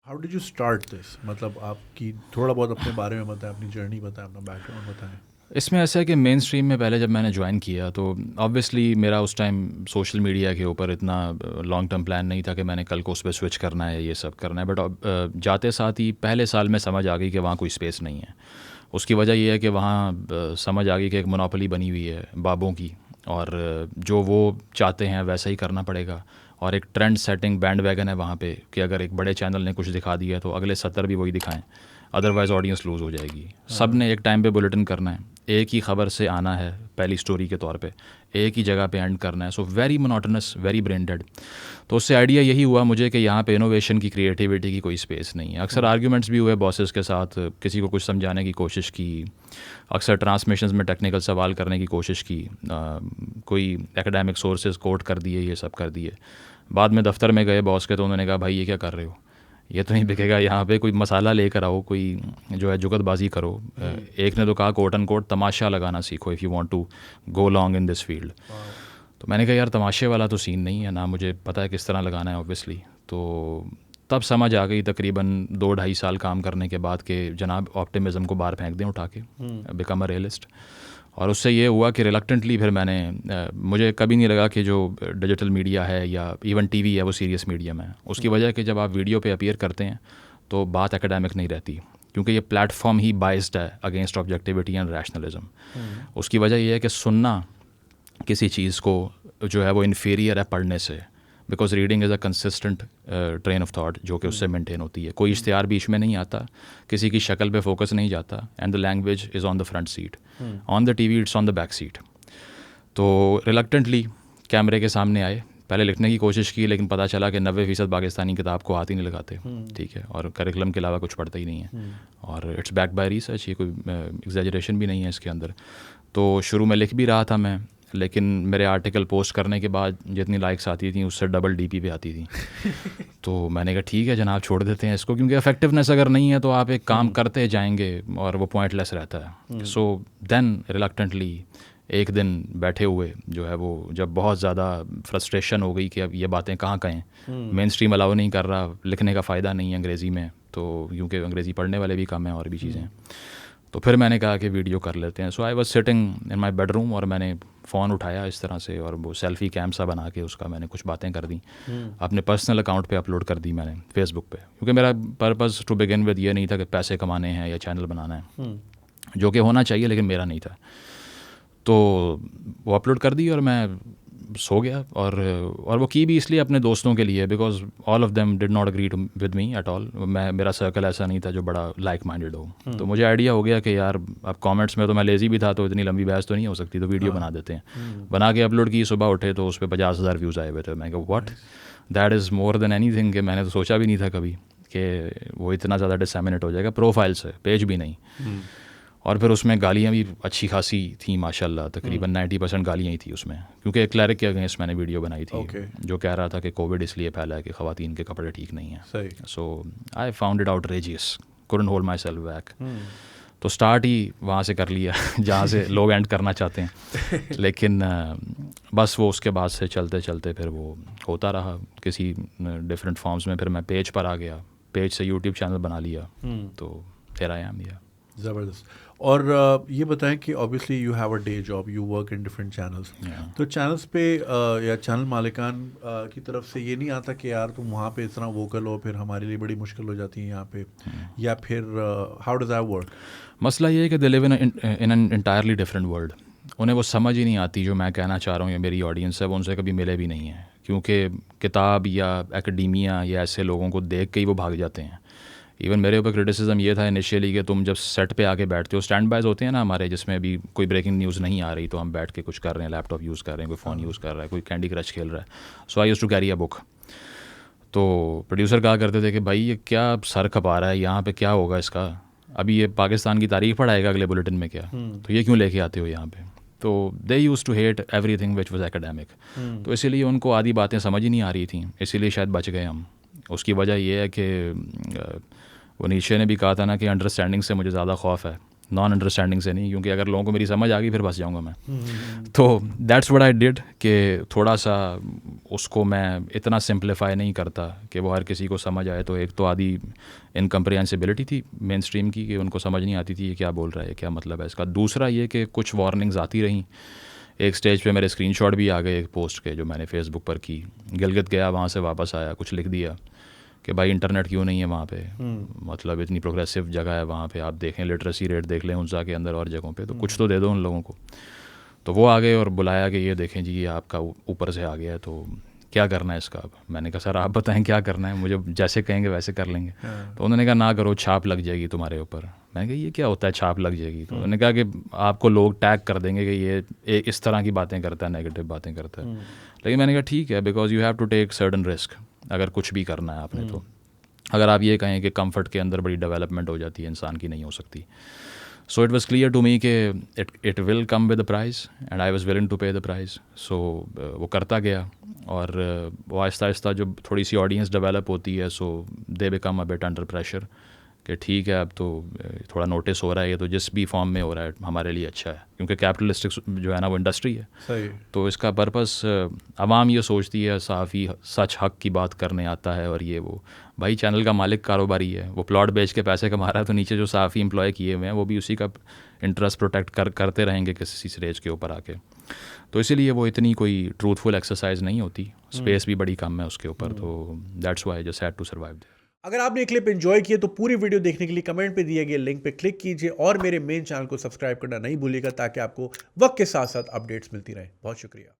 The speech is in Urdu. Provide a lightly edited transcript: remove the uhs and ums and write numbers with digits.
How did you start this? مطلب آپ کی تھوڑا بہت اپنے بارے میں بتائیں، اپنی جرنی بتائیں، اپنا بیک گراؤنڈ بتائیں. اس میں ایسا ہے کہ مین اسٹریم میں پہلے جب میں نے جوائن کیا تو آبویسلی میرا اس ٹائم سوشل میڈیا کے اوپر اتنا لانگ ٹرم پلان نہیں تھا کہ میں نے کل کو اس پہ سوئچ کرنا ہے، یہ سب کرنا ہے. بٹ جاتے ساتھ ہی پہلے سال میں سمجھ آ گئی کہ وہاں کوئی اسپیس نہیں ہے. اس کی وجہ یہ ہے کہ وہاں سمجھ آ گئی کہ ایک مونوپلی بنی ہوئی ہے بابوں کی، اور جو وہ چاہتے ہیں ویسا ہی کرنا پڑے گا. اور ایک ٹرینڈ سیٹنگ بینڈ ویگن ہے وہاں پہ کہ اگر ایک بڑے چینل نے کچھ دکھا دیا تو اگلے 70 بھی وہی دکھائیں، ادروائز آڈینس لوز ہو جائے گی. سب نے ایک ٹائم پہ بلیٹن کرنا ہے، ایک ہی خبر سے آنا ہے پہلی سٹوری کے طور پہ، ایک ہی جگہ پہ اینڈ کرنا ہے. So very monotonous, very brain dead. تو اس سے آئیڈیا یہی ہوا مجھے کہ یہاں پہ انوویشن کی، کریٹیوٹی کی کوئی اسپیس نہیں ہے. اکثر آرگیومنٹس بھی ہوئے باسز کے ساتھ، کسی کو کچھ سمجھانے کی کوشش کی، اکثر ٹرانسمیشنز میں ٹیکنیکل سوال کرنے کی کوشش کی، کوئی ایکڈیمک سورسز کوٹ کر دیے، یہ سب کر دیے. بعد میں دفتر میں گئے باس کے تو انہوں نے کہا بھائی یہ کیا کر رہے ہو، یہ تو نہیں بکے گا، یہاں پہ کوئی مسالہ لے کر آؤ، کوئی جو ہے جگت بازی کرو. ایک نے تو کہا کوٹ ان کوٹ تماشا لگانا سیکھو if you want to go long in this field. تو میں نے کہا یار تماشے والا تو سین نہیں ہے، نہ مجھے پتہ ہے کس طرح لگانا ہے اوبویسلی. تو تب سمجھ آ گئی تقریباً 2-2.5 سال کام کرنے کے بعد کہ جناب آپٹیمزم کو باہر پھینک دیں اٹھا کے، بیکم اے ریئلسٹ. اور اس سے یہ ہوا کہ ریلکٹنٹلی پھر میں نے، مجھے کبھی نہیں لگا کہ جو ڈیجیٹل میڈیا ہے یا ایون ٹی وی ہے وہ سیریس میڈیم ہے. اس کی وجہ کہ جب آپ ویڈیو پہ اپیئر کرتے ہیں تو بات اکیڈیمک نہیں رہتی، کیونکہ یہ پلیٹ فارم ہی بائسڈ ہے اگینسٹ آبجیکٹیوٹی اینڈ ریشنلزم. اس کی وجہ یہ ہے کہ سننا کسی چیز کو جو ہے وہ انفیریئر ہے پڑھنے سے، because reading is a consistent train of thought جو کہ اس سے مینٹین ہوتی ہے. کوئی اشتہار بیچ میں نہیں آتا، کسی کی شکل پہ فوکس نہیں جاتا، and the language is on the front seat, on the TV it's on the back seat. تو ریلکٹنٹلی کیمرے کے سامنے آئے، پہلے لکھنے کی کوشش کی لیکن پتہ چلا کہ 90% پاکستانی کتاب کو ہاتھ ہی نہیں لگاتے، ٹھیک ہے، اور کریکولم کے علاوہ کچھ پڑھتے ہی نہیں ہیں. اور اٹس بیک بائی ریسرچ، یہ کوئی ایگزیجریشن بھی نہیں ہے اس کے اندر. تو شروع میں لکھ بھی رہا تھا میں، لیکن میرے آرٹیکل پوسٹ کرنے کے بعد جتنی لائکس آتی تھیں اس سے ڈبل ڈی پی پہ آتی تھیں. تو میں نے کہا ٹھیک ہے جناب چھوڑ دیتے ہیں اس کو، کیونکہ افیکٹونیس اگر نہیں ہے تو آپ ایک کام کرتے جائیں گے اور وہ پوائنٹ لیس رہتا ہے. سو دین ریلکٹنٹلی ایک دن بیٹھے ہوئے جو ہے وہ جب بہت زیادہ فرسٹریشن ہو گئی کہ اب یہ باتیں کہاں کہیں، مین اسٹریم الاؤ نہیں کر رہا، لکھنے کا فائدہ نہیں ہے انگریزی میں، تو کیونکہ انگریزی پڑھنے والے بھی کم ہیں اور بھی چیزیں. تو پھر میں نے کہا کہ ویڈیو کر لیتے ہیں. So I was sitting in my bedroom, اور میں نے فون اٹھایا اس طرح سے اور وہ سیلفی کیم سا بنا کے اس کا میں نے کچھ باتیں کر دیں، اپنے پرسنل اکاؤنٹ پہ اپلوڈ کر دی میں نے فیس بک پہ. کیونکہ میرا پرپز ٹو بگن ود یہ نہیں تھا کہ پیسے کمانے ہیں یا چینل بنانا ہے، جو کہ ہونا چاہیے لیکن میرا نہیں تھا. تو وہ اپلوڈ کر دی اور میں سو گیا. اور وہ کی بھی اس لیے اپنے دوستوں کے لیے، because all of them did not agree with me at all. میرا سرکل ایسا نہیں تھا جو بڑا لائک مائنڈیڈ ہو. تو مجھے آئیڈیا ہو گیا کہ یار اب کامنٹس میں تو میں لیزی بھی تھا تو اتنی لمبی بحث تو نہیں ہو سکتی، تو ویڈیو بنا دیتے ہیں. بنا کے اپلوڈ کی، صبح اٹھے تو اس پہ 50,000 ویوز آئے ہوئے تھے. میں کہا what, that is more than anything, کہ میں نے تو سوچا بھی نہیں تھا کبھی کہ وہ اتنا زیادہ ڈسیمنیٹ ہو جائے گا. پروفائل سے، پیج بھی نہیں. اور پھر اس میں گالیاں بھی اچھی خاصی تھیں ماشاء اللہ، تقریباً 90% گالیاں ہی تھیں اس میں، کیونکہ ایک کلرک کے اگینسٹ میں نے ویڈیو بنائی تھی جو کہہ رہا تھا کہ کووڈ اس لیے پھیلا ہے کہ خواتین کے کپڑے ٹھیک نہیں ہیں. So I found it outrageous, couldn't hold myself back. تو اسٹارٹ ہی وہاں سے کر لیا جہاں سے لوگ اینڈ کرنا چاہتے ہیں. لیکن بس وہ اس کے بعد سے چلتے چلتے پھر وہ ہوتا رہا کسی ڈفرینٹ فارمز میں. پھر میں پیج پر آ گیا، پیج سے یوٹیوب چینل بنا لیا، تو پھر آئی ایم ہیئر. زبردست. اور یہ بتائیں کہ obviously you have a day job, you work in different channels. تو چینلس پہ یا چینل مالکان کی طرف سے یہ نہیں آتا کہ یار تم وہاں پہ اتنا ووکل ہو، پھر ہمارے لیے بڑی مشکل ہو جاتی ہے یہاں پہ، یا پھر how does that work؟ مسئلہ یہ ہے کہ they live in an entirely different world. انہیں وہ سمجھ ہی نہیں آتی جو میں کہنا چاہ رہا ہوں، یا میری آڈینس ہے وہ ان سے کبھی ملے بھی نہیں ہیں، کیونکہ کتاب یا اکیڈیمیا یا ایسے لوگوں کو دیکھ کے ہی وہ بھاگ جاتے ہیں. ایون میرے اوپر کرٹیسزم یہ تھا انیشیلی کہ تم جب سیٹ پہ آ کے بیٹھتے ہو، اسٹینڈ بائز ہوتے ہیں نا ہمارے، جس میں ابھی کوئی بریکنگ نیوز نہیں آ رہی تو ہم بیٹھ کے کچھ کر رہے ہیں، لیپ ٹاپ یوز کر رہے ہیں، کوئی فون یوز کر رہا ہے، کوئی کینڈی کرش کھیل رہا ہے. سو آئی یوز ٹو کیری اے بک. تو پروڈیوسر کہا کرتے تھے کہ بھائی یہ کیا سر کھپا رہا ہے یہاں پہ، کیا ہوگا اس کا، ابھی یہ پاکستان کی تاریخ پڑھائے گا اگلے بلیٹن میں کیا، تو یہ کیوں لے کے آتے ہو یہاں پہ. تو they used to hate everything which was academic. تو اسی لیے ان کو آدھی باتیں سمجھ ہی نہیں آ رہی تھیں، اسی لیے شاید بچ گئے ہم. اس کی وجہ یہ ہے کہ وہ نیچے نے بھی کہا تھا نا کہ انڈرسٹینڈنگ سے مجھے زیادہ خوف ہے نان انڈرسٹینڈنگ سے نہیں, کیونکہ اگر لوگوں کو میری سمجھ آ گئی پھر بس جاؤں گا میں. تو دیٹس وٹ آئی ڈڈ کہ تھوڑا سا اس کو میں اتنا سمپلیفائی نہیں کرتا کہ وہ ہر کسی کو سمجھ آئے. تو ایک تو آدھی انکمپریہنسبلٹی تھی مین اسٹریم کی کہ ان کو سمجھ نہیں آتی تھی یہ کیا بول رہا ہے, کیا مطلب ہے اس کا. دوسرا یہ کہ کچھ وارننگز آتی رہیں. ایک سٹیج پہ میرے اسکرین شاٹ بھی آ گئے ایک پوسٹ کے جو میں نے فیس بک پر کی. گلگت گیا, وہاں سے واپس آیا, کچھ لکھ دیا کہ بھائی انٹرنیٹ کیوں نہیں ہے وہاں پہ, مطلب اتنی پروگریسو جگہ ہے وہاں پہ, آپ دیکھیں لٹریسی ریٹ دیکھ لیں انسا کے اندر اور جگہوں پہ, تو کچھ تو دے دو ان لوگوں کو. تو وہ آ گئے اور بلایا کہ یہ دیکھیں جی یہ آپ کا اوپر سے آ گیا ہے, تو کیا کرنا ہے اس کا. اب میں نے کہا سر آپ بتائیں کیا کرنا ہے, مجھے جیسے کہیں گے ویسے کر لیں گے. تو انہوں نے کہا نہ کرو, چھاپ لگ جائے گی تمہارے اوپر. میں نے کہا یہ کیا ہوتا ہے چھاپ لگ جائے گی. تو انہوں نے کہا کہ آپ کو لوگ ٹیگ کر دیں گے کہ یہ اس طرح کی باتیں کرتا ہے, نیگیٹو باتیں کرتا ہے. لیکن میں نے کہا ٹھیک ہے, because you have to take certain risk اگر کچھ بھی کرنا ہے آپ نے. تو اگر آپ یہ کہیں کہ کمفرٹ کے اندر بڑی ڈیولپمنٹ ہو جاتی ہے انسان کی, نہیں ہو سکتی. So it was clear to me کہ it will come with a price and I was willing to pay the price. سو وہ کرتا گیا, اور وہ آہستہ آہستہ جب تھوڑی سی آڈینس ڈیولپ ہوتی ہے so they become a bit under pressure کہ ٹھیک ہے اب تو تھوڑا نوٹس ہو رہا ہے, یہ تو جس بھی فارم میں ہو رہا ہے ہمارے لیے اچھا ہے, کیونکہ کیپٹلسٹک جو ہے نا وہ انڈسٹری ہے. صحیح. تو اس کا پرپس عوام یہ سوچتی ہے صحافی سچ حق کی بات کرنے آتا ہے اور یہ وہ. بھائی چینل کا مالک کاروباری ہے, وہ پلاٹ بیچ کے پیسے کما رہا ہے, تو نیچے جو صحافی امپلائی کیے ہوئے ہیں وہ بھی اسی کا انٹرسٹ پروٹیکٹ کرتے رہیں گے کسی اسٹیج کے اوپر آ کے. تو اسی لیے وہ اتنی کوئی ٹروتھفل ایکسرسائز نہیں ہوتی, اسپیس بھی بڑی کم ہے اس کے اوپر. تو that's why just had to survive there. اگر آپ نے کلپ انجوائے کیے تو پوری ویڈیو دیکھنے کے لیے کمنٹ پہ دیے گئے لنک پہ کلک کیجیے اور میرے مین چینل کو سبسکرائب کرنا نہیں بھولیے گا تاکہ آپ کو وقت کے ساتھ ساتھ اپڈیٹس ملتی رہیں. بہت شکریہ.